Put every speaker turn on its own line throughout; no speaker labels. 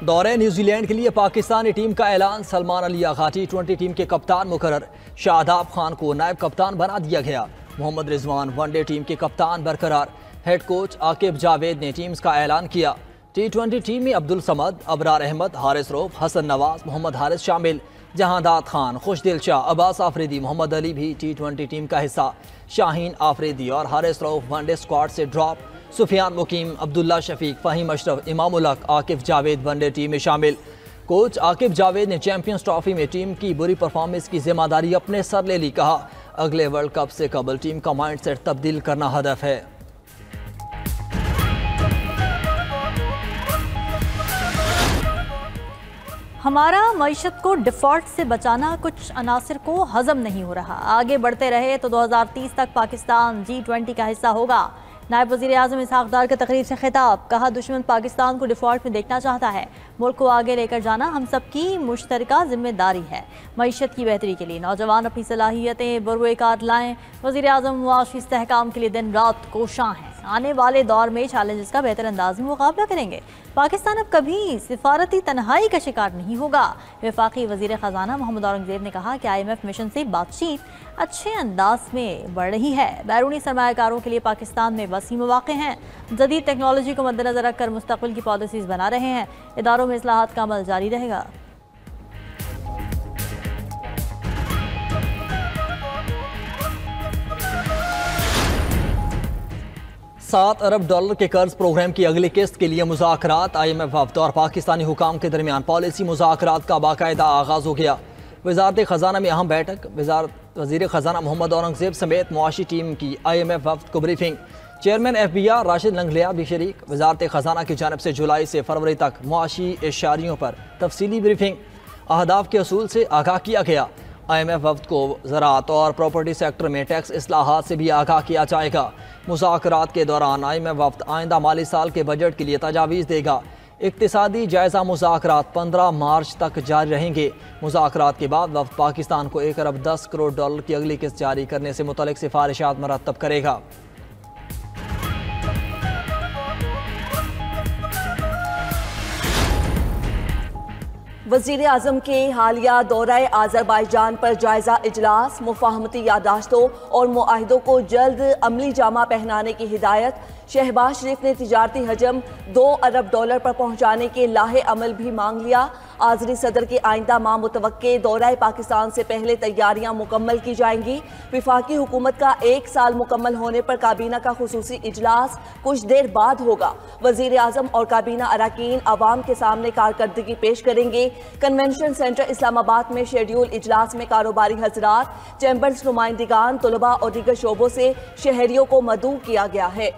दौरे न्यूजीलैंड के लिए पाकिस्तानी टीम का ऐलान। सलमान अली आगा T20 टीम के कप्तान मुकर्रर। शादाब खान को नायब कप्तान बना दिया गया। मोहम्मद रिजवान वनडे टीम के कप्तान बरकरार। हेड कोच आकिब जावेद ने टीम्स का ऐलान किया। T20 टीम में अब्दुल समद, अबरार अहमद, हारिस रऊफ, हसन नवाज, मोहम्मद हारिस शामिल। जहांदाद खान, खुशदिल शाह, अब्बास आफरीदी, मोहम्मद अली भी T20 टीम का हिस्सा। शाहीन आफरीदी और हारिस रऊफ वनडे स्क्वाड से ड्रॉप। सुफियान मुकीम, अब्दुल्ला शफीक, फ़हीम अशरफ, इमाम उल हक, आकिब जावेद वनडे टीम में शामिल। कोच आकिब जावेद ने चैंपियंस ट्रॉफी में टीम की बुरी परफॉर्मेंस की जिम्मेदारी अपने सर ले ली। कहा, अगले वर्ल्ड कप से कबल टीम का माइंडसेट तब्दील करना हदफ है।
हमारा मईशत को डिफ़ॉल्ट से बचाना कुछ अनासिर को हजम नहीं हो रहा। आगे बढ़ते रहे तो 2030 तक पाकिस्तान G20 का हिस्सा होगा। नायब वज़ीर आज़म इसहाक़ डार के तकरीर से खिताब। कहा, दुश्मन पाकिस्तान को डिफ़ॉल्ट में देखना चाहता है। मुल्क को आगे लेकर जाना हम सबकी मुश्तरका जिम्मेदारी है। मईशत की बेहतरी के लिए नौजवान अपनी सलाहियतें बरूएकार लाएँ। वज़ीर आज़म मुआशी इस्तेहकाम के लिए दिन रात कोशां हैं। आने वाले दौर में चैलेंजेस का बेहतर अंदाज में मुकाबला करेंगे। पाकिस्तान अब कभी सिफारती तन्हाई का शिकार नहीं होगा। वफाकी वज़ीर ख़जाना मोहम्मद औरंगज़ेब ने कहा कि IMF मिशन से बातचीत अच्छे अंदाज में बढ़ रही है। बैरूनी सरमायाकारों के लिए पाकिस्तान में वसी मौक़े हैं। जदीद टेक्नोलॉजी को मद्देनज़र रखकर मुस्तक़बिल की पॉलिसीज़ बना रहे हैं। इदारों में इस्लाहात का अमल जारी रहेगा।
7 अरब डॉलर के कर्ज प्रोग्राम की अगली किस्त के लिए मुज़ाकरात। IMF वफ़द और पाकिस्तानी हुकाम के दरमियान पॉलिसी मुज़ाकरात का बाकायदा आगाज़ हो गया। वज़ारत ख़जाना में अहम बैठक। वज़ीर ख़जाना मोहम्मद औरंगज़ेब समेत मुआशी टीम की IMF वफ़द को ब्रीफिंग। चेयरमैन FBR राशिद लंगलिया भी शरीक। वज़ारत ख़जाना की जानिब से जुलाई से फरवरी तक मुआशी इशारियों पर तफसीली ब्रीफिंग। अहदाफ के असूल से आगाह किया गया। IMF वफ़द को ज़राअत और प्रॉपर्टी सेक्टर में टैक्स इस्लाहात से भी आगाह किया जाएगा। मुज़ाकरात के दौरान IMF वफ़द आइंदा माली साल के बजट के लिए तजावीज़ देगा। इक़्तिसादी जायज़ा मुज़ाकरात 15 मार्च तक जारी रहेंगे। मुज़ाकरात के बाद वफ़द पाकिस्तान को 1 अरब 10 करोड़ डॉलर की अगली किस्त जारी करने से मुतल्लिक़ सिफारिशात मरतब करेगा।
वज़ीर आज़म के हालिया दौरे आज़रबाईजान पर जायज़ा इजलास। मुफ़ाहमती यादाश्तों और मुआहिदों को जल्द अमली जामा पहनाने की हिदायत। शहबाज शरीफ ने तिजारती हजम 2 अरब डॉलर पर पहुँचाने के लाहे अमल भी मांग लिया। आज़री सदर के आइंदा माह मुतवक्के दौरे पाकिस्तान से पहले तैयारियां मुकम्मल की जाएंगी। विफाकी हुकूमत का 1 साल मुकम्मल होने पर काबीना का खुसूसी इजलास कुछ देर बाद होगा। वज़ीर आज़म और काबीना अरकान अवाम के सामने कारकर्दगी पेश करेंगे। कन्वेंशन सेंटर इस्लामाबाद में शेड्यूल इजलास में कारोबारी हजरात, चैम्बर्स नुमाइंदगान, तलबा और दीगर शोबों से शहरियों को मदऊ किया गया है।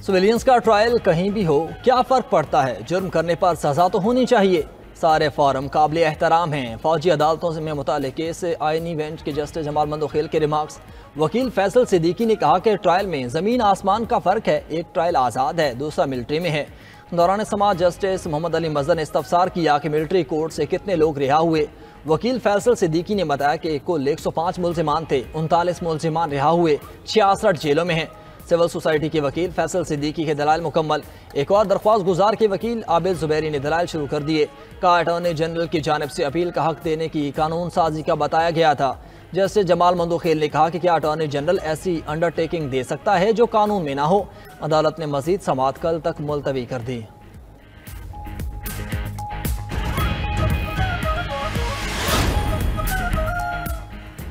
सिविलियंस का ट्रायल कहीं भी हो, क्या फ़र्क पड़ता है? जुर्म करने पर सज़ा तो होनी चाहिए। सारे फॉर्म काबिल एहतराम हैं। फौजी अदालतों में मुताल्लिक़ केस से आइनी बेंच के जस्टिस जमाल मंदोखेल के रिमार्क्स। वकील फैसल सिद्दीकी ने कहा कि ट्रायल में ज़मीन आसमान का फ़र्क है। एक ट्रायल आज़ाद है, दूसरा मिलिट्री में है। दौरान समाअत जस्टिस मोहम्मद अली मज़हर ने इस्तफसार किया कि मिलिट्री कोर्ट से कितने लोग रिहा हुए। वकील फैसल सिद्दीकी ने बताया कि कुल 105 मुल्ज़िमान थे, 39 मुल्ज़िमान रिहा हुए, 66 जेलों में हैं। सिविल सोसाइटी के वकील फैसल सिद्दीकी के दलाइल मुकम्मल। एक और दरख्वास्त गुजार के वकील आबिद जुबैरी ने दलाइल शुरू कर दिए। कहा, अटॉर्नी जनरल की जानिब से अपील का हक देने की कानून साजी का बताया गया था। जस्टिस जमाल मंदोखेल ने कहा कि क्या अटॉर्नी जनरल ऐसी अंडरटेकिंग दे सकता है जो कानून में ना हो। अदालत ने मजीद समाअत कल तक मुलतवी कर दी।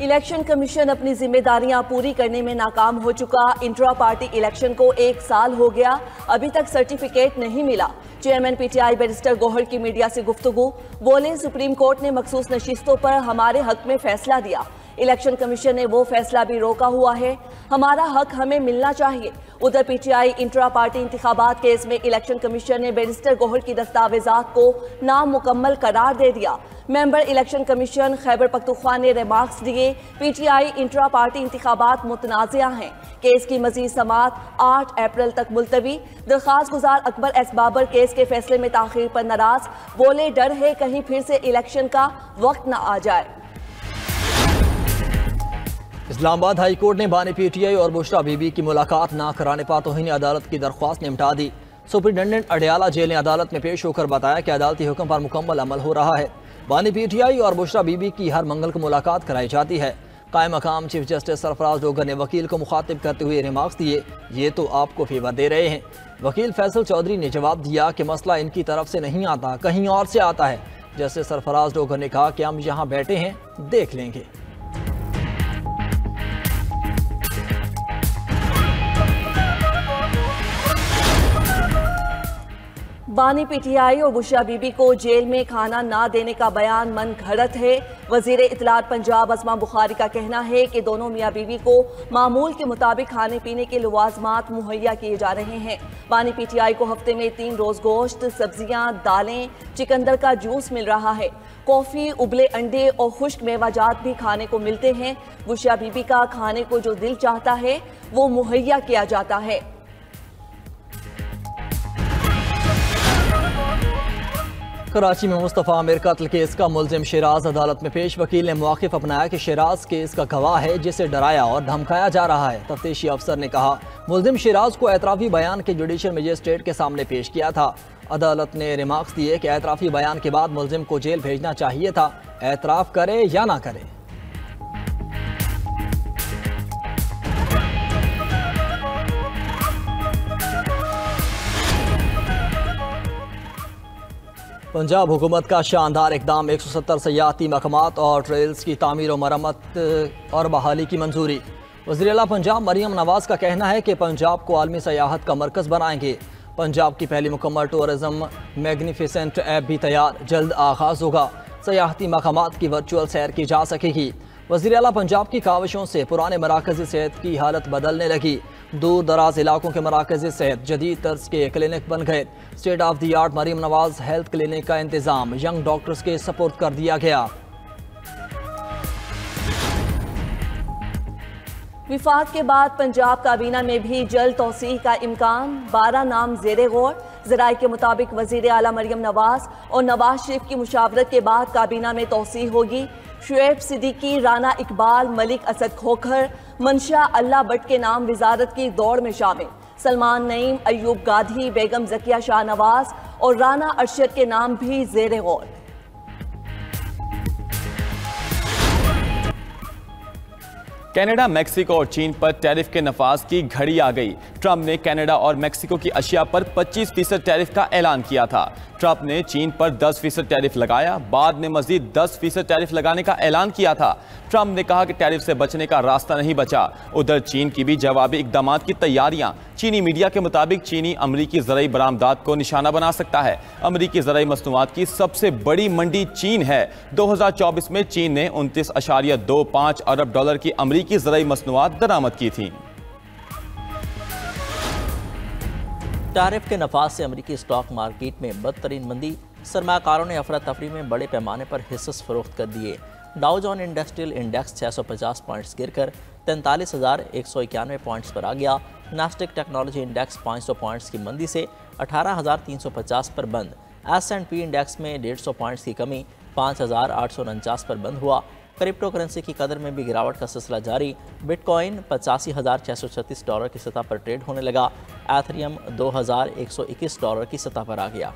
इलेक्शन कमीशन अपनी जिम्मेदारियां पूरी करने में नाकाम हो चुका। इंट्रा पार्टी इलेक्शन को 1 साल हो गया, अभी तक सर्टिफिकेट नहीं मिला। चेयरमैन PTI बैरिस्टर गौहर की मीडिया से गुफ्तगू। बोले, सुप्रीम कोर्ट ने मखसूस नशिस्तों पर हमारे हक में फैसला दिया। इलेक्शन कमीशन ने वो फैसला भी रोका हुआ है। हमारा हक हमें मिलना चाहिए। उधर PTI इंट्रा पार्टी इंतखाबात केस में इलेक्शन कमीशन ने बैरिस्टर गौहर की दस्तावेजात को नामुकम्मल करार दे दिया। Member election commission Khyber Pakhtunkhwa ने रिमार्क्स दिए। PTI इंट्रा पार्टी इंतखाबात मुतनाज़िया हैं। केस की मजीद समाअत 8 अप्रैल तक मुलतवी। दरख्वास्त गुजार अकबर एस बाबर केस के फैसले में ताखीर पर नाराज। बोले, डर है कहीं फिर से इलेक्शन का वक्त न आ जाए।
इस्लामाबाद हाई कोर्ट ने बानी पीटीआई और बुशरा बीबी की मुलाकात ना कराने पर तौहीन अदालत की दरख्वास्त निपटा दी। सुपरिटेंडेंट अडयाला जेल ने अदालत में पेश होकर बताया कि अदालती हुक्म पर मुकम्मल अमल हो रहा है। बानी पीटीआई और बुशरा बीबी की हर मंगल को मुलाकात कराई जाती है। कायम मकाम चीफ जस्टिस सरफराज डोगर ने वकील को मुखातिब करते हुए रिमार्क्स दिए, ये तो आपको फेवर दे रहे हैं। वकील फैसल चौधरी ने जवाब दिया कि मसला इनकी तरफ से नहीं आता, कहीं और से आता है। जस्टिस सरफराज डोगर ने कहा कि हम यहाँ बैठे हैं, देख लेंगे।
बानी पीटीआई और बुशरा बीबी को जेल में खाना ना देने का बयान मन घड़त है। वजीर इत्तलात पंजाब असमा बुखारी का कहना है कि दोनों मियाँ बीवी को मामूल के मुताबिक खाने पीने के लवाजमात मुहैया किए जा रहे हैं। बानी पीटीआई को हफ्ते में 3 रोज गोश्त, सब्जियां, दालें, चिकंदर का जूस मिल रहा है। कॉफ़ी, उबले अंडे और खुश्क मेवाजात भी खाने को मिलते हैं। बुशरा बीबी का खाने को जो दिल चाहता है वो मुहैया किया जाता है।
कराची में मुस्तफ़ा आमिर कत्ल केस का मुलजिम शिराज अदालत में पेश। वकील ने मौक़िफ़ अपनाया कि शिराज केस का गवाह है जिसे डराया और धमकाया जा रहा है। तफ्तीशी अफसर ने कहा मुलजिम शिराज को एतराफ़ी बयान के जुडिशल मजिस्ट्रेट के सामने पेश किया था। अदालत ने रिमार्क्स दिए कि एतराफ़ी बयान के बाद मुलजिम को जेल भेजना चाहिए था, एतराफ़ करे या ना करे। पंजाब हुकूमत का शानदार इकदाम, 170 सयाहती मकामात और ट्रेल्स की तामीर व मरम्मत और बहाली की मंजूरी। वज़ीर आला पंजाब मरियम नवाज़ का कहना है कि पंजाब को आलमी सयाहत का मरकज़ बनाएंगे। पंजाब की पहली मुकम्मल टूरिज़म मैग्निफिसेंट ऐप भी तैयार, जल्द आगाज़ होगा। सयाहती मकामात की वर्चुअल सैर की जा सकेगी। वज़ीर आला पंजाब की काविशों से पुराने मराकज़ी सेहत की हालत बदलने लगी। दूर दराज इलाकों के मराकज़ी सेहत जदीद तर्ज के क्लिनिक बन गए। State of the art Maryam Nawaz health clinic का इंतज़ाम यंग डॉक्टर्स के सपोर्ट कर दिया गया।
विफाक के बाद पंजाब काबीना में भी जल्द तौसीह का इम्कान, 12 नाम ज़ेरे गौर। ज़राए के मुताबिक वज़ीर आला मरियम नवाज़ और नवाज शरीफ की मुशावरत के बाद काबीना में तौसीह होगी। शुएब सिद्दीकी, राना इकबाल, मलिक असद खोखर, मंशा अल्लाह भट्ट के नाम वजारत की दौड़ में शामिल। सलमान नईम, अयूब गाधी, बेगम जकिया शाहनवाज और राना अरशद के नाम भी ज़ेरे गौर।
कनाडा, मेक्सिको और चीन पर टैरिफ के नफाज की घड़ी आ गई। ट्रंप ने कनाडा और मेक्सिको की अशिया पर 25% टैरिफ का ऐलान किया था। ट्रंप ने चीन पर 10% टैरिफ लगाया, बाद में मजीद 10% टैरिफ लगाने का ऐलान किया था। ट्रंप ने कहा कि टैरिफ से बचने का रास्ता नहीं बचा। उधर चीन की भी जवाबी इकदाम की तैयारियां। चीनी मीडिया के मुताबिक चीनी अमरीकी ज़राई बरामदात को निशाना बना सकता है। अमरीकी ज़राई मसनूआत की सबसे बड़ी मंडी चीन है। 2024 में चीन ने 29.25 अरब डॉलर की अमरीकी ज़राई मसनूआत दरामद की थी।
टैरिफ के नफाज से अमरीकी स्टॉक मार्केट में बदतरीन मंदी। सरमाकारों ने अफरा तफरी में बड़े पैमाने पर हिस्से फरोख्त कर दिए। डाउ जोन इंडस्ट्रियल इंडेक्स 650 पॉइंट्स गिरकर 43,191 पॉइंट्स पर आ गया। नास्टेक टेक्नोलॉजी इंडेक्स 500 पॉइंट्स की मंदी से 18,350 पर बंद। S&P इंडेक्स में 150 पॉइंट्स की कमी 5,849 पर बंद हुआ। क्रिप्टो करेंसी की कदर में भी गिरावट का सिलसिला जारी। बिटकॉइन 85,636 डॉलर की सतह पर ट्रेड होने लगा। एथेरियम 2,121 डॉलर की सतह पर आ गया।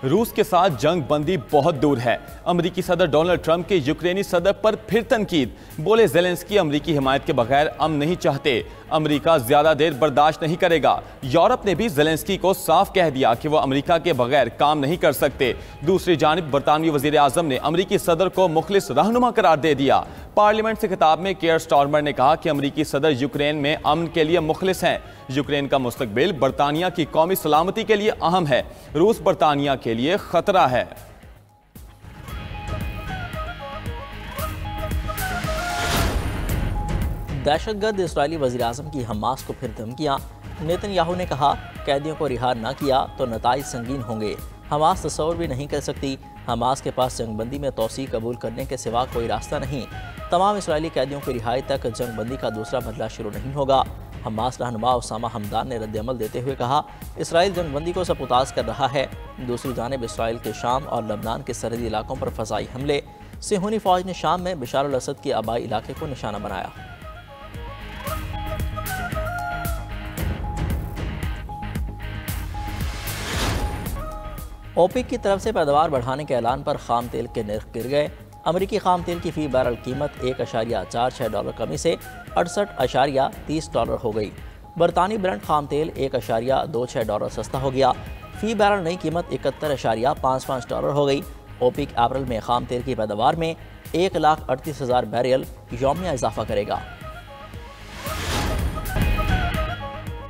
रूस के साथ जंग बंदी बहुत दूर है। अमरीकी सदर डोनाल्ड ट्रंप के यूक्रेनी सदर पर फिर तनकीद। बोले ज़ेलेंस्की अमरीकी हिमायत के बगैर अमन नहीं चाहते। अमरीका ज्यादा देर बर्दाश्त नहीं करेगा। यूरोप ने भी ज़ेलेंस्की को साफ कह दिया कि वो अमरीका के बगैर काम नहीं कर सकते। दूसरी जानिब बरतानवी वजीर आजम ने अमरीकी सदर को मुखलिस रहनुमा करार दे दिया। पार्लियामेंट से खिताब में केयर स्टार्मर ने कहा कि अमरीकी सदर यूक्रेन में अमन के लिए मुखलिस हैं। यूक्रेन का मुस्तकबिल बरतानिया की कौमी सलामती के लिए अहम है। रूस बरतानिया के लिए खतरा है।
दहशतगर्द इस्राएली वज़ीर आज़म की हमास को फिर धमकियां। नेतन्याहू ने कहा कैदियों को रिहा न किया तो नताइज संगीन होंगे। हमास तस्वर भी नहीं कर सकती। हमास के पास जंगबंदी में तोसी कबूल करने के सिवा कोई रास्ता नहीं। तमाम इस्राएली कैदियों की रिहाई तक जंगबंदी का दूसरा मरहला शुरू नहीं होगा। हमास रहनुमा उसामा हमदान ने रद्द-ए-अमल देते हुए कहा, इसराइल जंगबंदी को सबूताज कर रहा है। दूसरी जानिब इसराइल के शाम और लबनान के सरहदी इलाकों पर फ़ज़ाई हमले। सिहोनी फ़ौज ने शाम में बशार अल-असद के आबाई इलाके को निशाना बनाया। ओपेक की तरफ से पैदावार बढ़ाने के ऐलान पर खाम तेल के नर्ख गिर गए। अमरीकी खाम तेल की फ़ी बैरल कीमत $1.46 कमी से $68.30 हो गई। बरतानी ब्रेंट खाम तेल $1.26 सस्ता हो गया। फ़ी बैरल नई कीमत $71.55 हो गई। ओपेक अप्रैल में खाम तेल की पैदावार में 1,38,000 बैरल यौमिया इजाफा करेगा।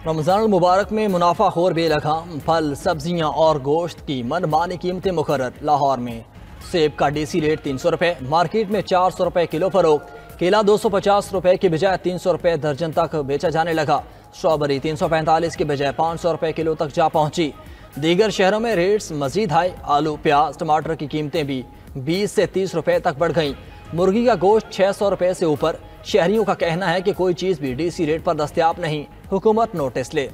रमज़ान मुबारक में मुनाफाखोर बेलगाम फल, सब्जियां और गोश्त की मनमानी कीमतें मुकर्रर। लाहौर में सेब का डीसी रेट 300 रुपये, मार्केट में 400 रुपये किलो फरोख्त। केला 250 रुपये की बजाय 300 रुपये दर्जन तक बेचा जाने लगा। स्ट्रॉबेरी 345 की बजाय 500 रुपये किलो तक जा पहुंची। दीगर शहरों में रेट्स मजीद हाई। आलू, प्याज, टमाटर की कीमतें भी 20 से 30 रुपये तक बढ़ गईं। मुर्गी का गोश्त 600 रुपये से ऊपर। शहरियों का कहना है कि कोई चीज़ भी डीसी रेट पर दस्तयाब नहीं। हुकूमत नोटिस ले।